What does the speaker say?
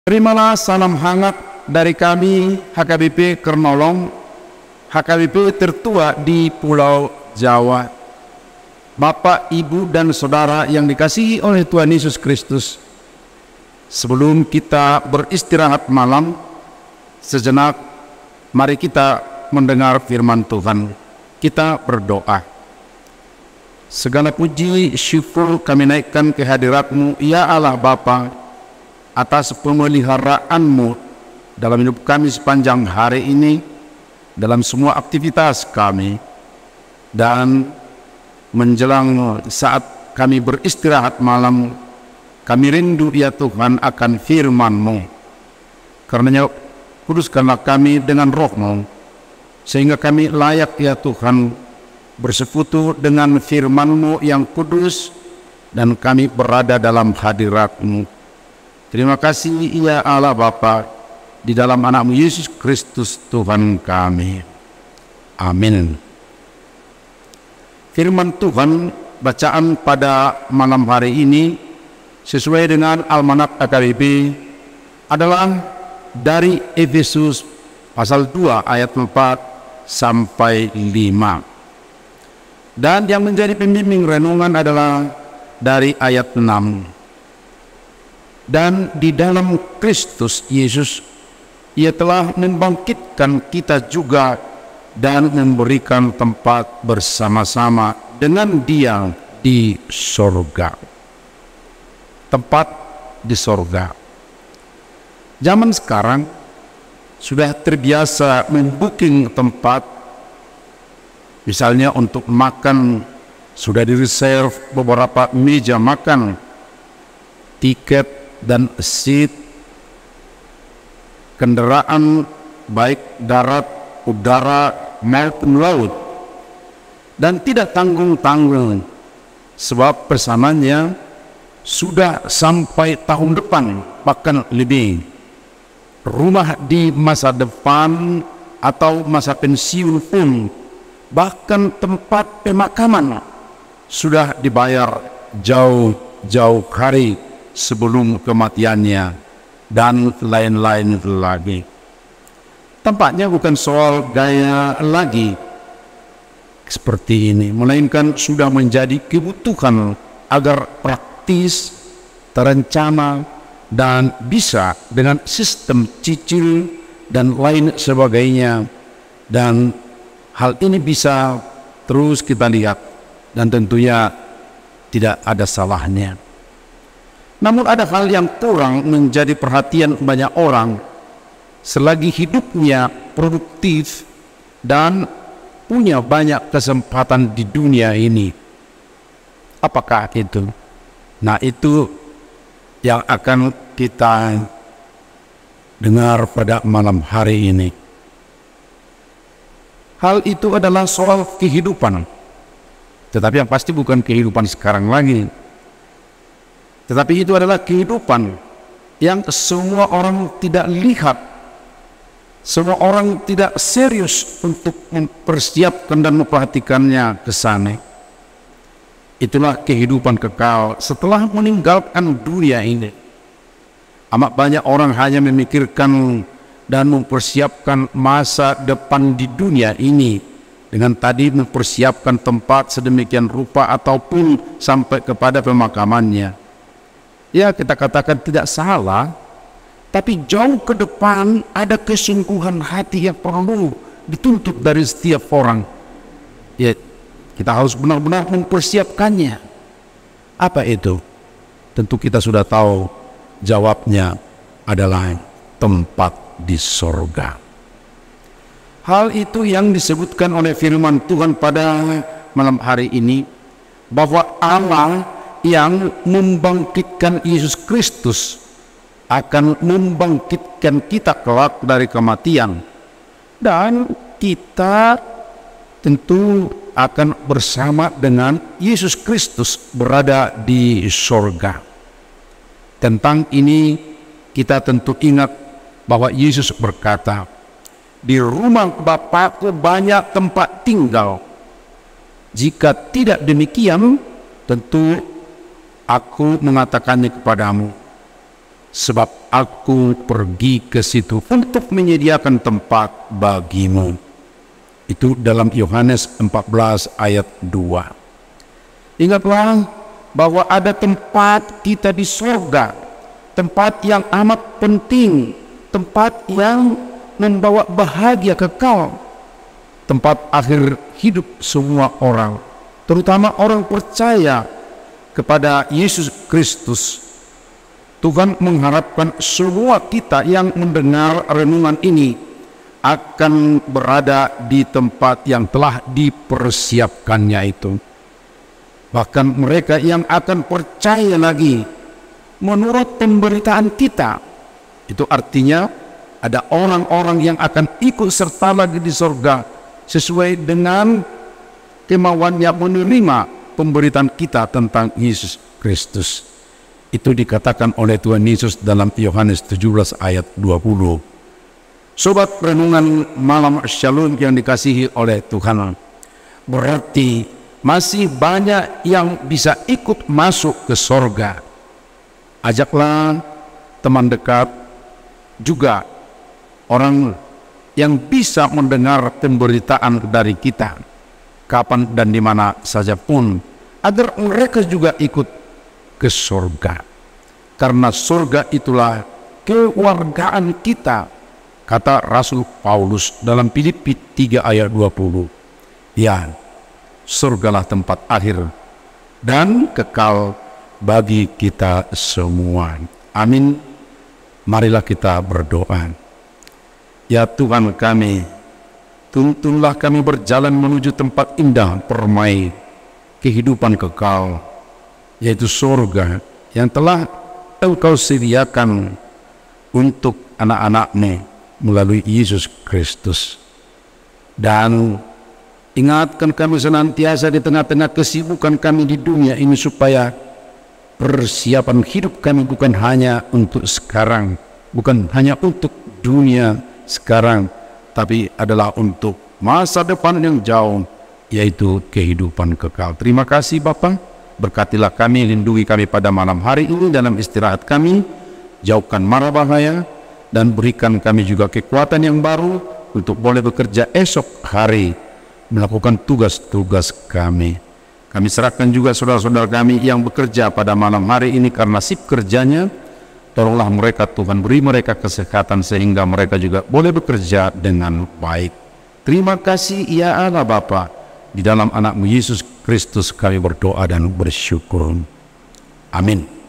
Terimalah salam hangat dari kami HKBP Kernolong, HKBP tertua di Pulau Jawa. Bapak, Ibu, dan Saudara yang dikasihi oleh Tuhan Yesus Kristus, sebelum kita beristirahat malam, sejenak mari kita mendengar firman Tuhan. Kita berdoa. Segala puji syukur kami naikkan ke hadirat-Mu, ya Allah Bapa, atas pemeliharaanmu dalam hidup kami sepanjang hari ini, dalam semua aktivitas kami, dan menjelang saat kami beristirahat malam, kami rindu ya Tuhan akan firman-Mu. Karenanya kuduskanlah kami dengan Roh-Mu, sehingga kami layak ya Tuhan bersekutu dengan firman-Mu yang kudus, dan kami berada dalam hadirat-Mu. Terima kasih ya Allah Bapa, di dalam anak-Mu Yesus Kristus Tuhan kami. Amin. Firman Tuhan bacaan pada malam hari ini sesuai dengan Almanak HKBP adalah dari Efesus pasal 2 ayat 4 sampai 5. Dan yang menjadi pembimbing renungan adalah dari ayat 6. Dan di dalam Kristus Yesus, Ia telah membangkitkan kita juga dan memberikan tempat bersama-sama dengan Dia di sorga. Tempat di sorga. Zaman sekarang sudah terbiasa membooking tempat, misalnya untuk makan, sudah direserve beberapa meja makan, tiket dan seat, kendaraan baik darat, udara, maupun laut, dan tidak tanggung-tanggung sebab pesanannya sudah sampai tahun depan bahkan lebih. Rumah di masa depan atau masa pensiun pun, bahkan tempat pemakaman sudah dibayar jauh-jauh hari sebelum kematiannya, dan lain-lain lagi. Tampaknya bukan soal gaya lagi seperti ini, melainkan sudah menjadi kebutuhan agar praktis, terencana, dan bisa dengan sistem cicil dan lain sebagainya. Dan hal ini bisa terus kita lihat, dan tentunya tidak ada salahnya. Namun ada hal yang kurang menjadi perhatian banyak orang selagi hidupnya produktif dan punya banyak kesempatan di dunia ini. Apakah itu? Nah, itu yang akan kita dengar pada malam hari ini. Hal itu adalah soal kehidupan, tetapi yang pasti bukan kehidupan sekarang lagi. Tetapi itu adalah kehidupan yang semua orang tidak lihat, semua orang tidak serius untuk mempersiapkan dan memperhatikannya ke sana. Itulah kehidupan kekal setelah meninggalkan dunia ini. Amat banyak orang hanya memikirkan dan mempersiapkan masa depan di dunia ini dengan tadi mempersiapkan tempat sedemikian rupa ataupun sampai kepada pemakamannya. Ya, kita katakan tidak salah, tapi jauh ke depan ada kesungguhan hati yang perlu dituntut dari setiap orang. Ya, kita harus benar-benar mempersiapkannya. Apa itu? Tentu kita sudah tahu jawabnya adalah tempat di sorga. Hal itu yang disebutkan oleh firman Tuhan pada malam hari ini, bahwa Allah yang membangkitkan Yesus Kristus akan membangkitkan kita kelak dari kematian, dan kita tentu akan bersama dengan Yesus Kristus berada di sorga. Tentang ini kita tentu ingat bahwa Yesus berkata, "Di rumah Bapakku banyak tempat tinggal. Jika tidak demikian, tentu Aku mengatakannya kepadamu." sebab aku pergi ke situ untuk menyediakan tempat bagimu. Itu dalam Yohanes 14 ayat 2. Ingatlah bahwa ada tempat kita di surga, tempat yang amat penting, tempat yang membawa bahagia kekal, tempat akhir hidup semua orang, terutama orang percaya kepada Yesus Kristus. Tuhan mengharapkan semua kita yang mendengar renungan ini akan berada di tempat yang telah dipersiapkannya itu. Bahkan mereka yang akan percaya lagi menurut pemberitaan kita, itu artinya ada orang-orang yang akan ikut serta lagi di surga sesuai dengan kemauannya menerima pemberitaan kita tentang Yesus Kristus. Itu dikatakan oleh Tuhan Yesus dalam Yohanes 17 ayat 20. Sobat renungan malam Shalom yang dikasihi oleh Tuhan, berarti masih banyak yang bisa ikut masuk ke sorga. Ajaklah teman dekat, juga orang yang bisa mendengar pemberitaan dari kita kapan dan di mana saja pun, agar mereka juga ikut ke surga. Karena surga itulah kewargaan kita, kata Rasul Paulus dalam Filipi 3 ayat 20. Ya, surgalah tempat akhir dan kekal bagi kita semua. Amin. Marilah kita berdoa. Ya Tuhan kami, tuntunlah kami berjalan menuju tempat indah permai kehidupan kekal, yaitu surga yang telah Engkau sediakan untuk anak-anak-Mu melalui Yesus Kristus. Dan ingatkan kami senantiasa di tengah-tengah kesibukan kami di dunia ini, supaya persiapan hidup kami bukan hanya untuk sekarang, bukan hanya untuk dunia sekarang, tapi adalah untuk masa depan yang jauh, yaitu kehidupan kekal. Terima kasih Bapa, berkatilah kami, lindungi kami pada malam hari ini dalam istirahat kami, jauhkan mara bahaya, dan berikan kami juga kekuatan yang baru untuk boleh bekerja esok hari, melakukan tugas-tugas kami. Kami serahkan juga saudara-saudara kami yang bekerja pada malam hari ini karena sip kerjanya. Tolonglah mereka Tuhan, beri mereka kesehatan sehingga mereka juga boleh bekerja dengan baik. Terima kasih ya Allah Bapa, di dalam anak-Mu Yesus Kristus kami berdoa dan bersyukur. Amin.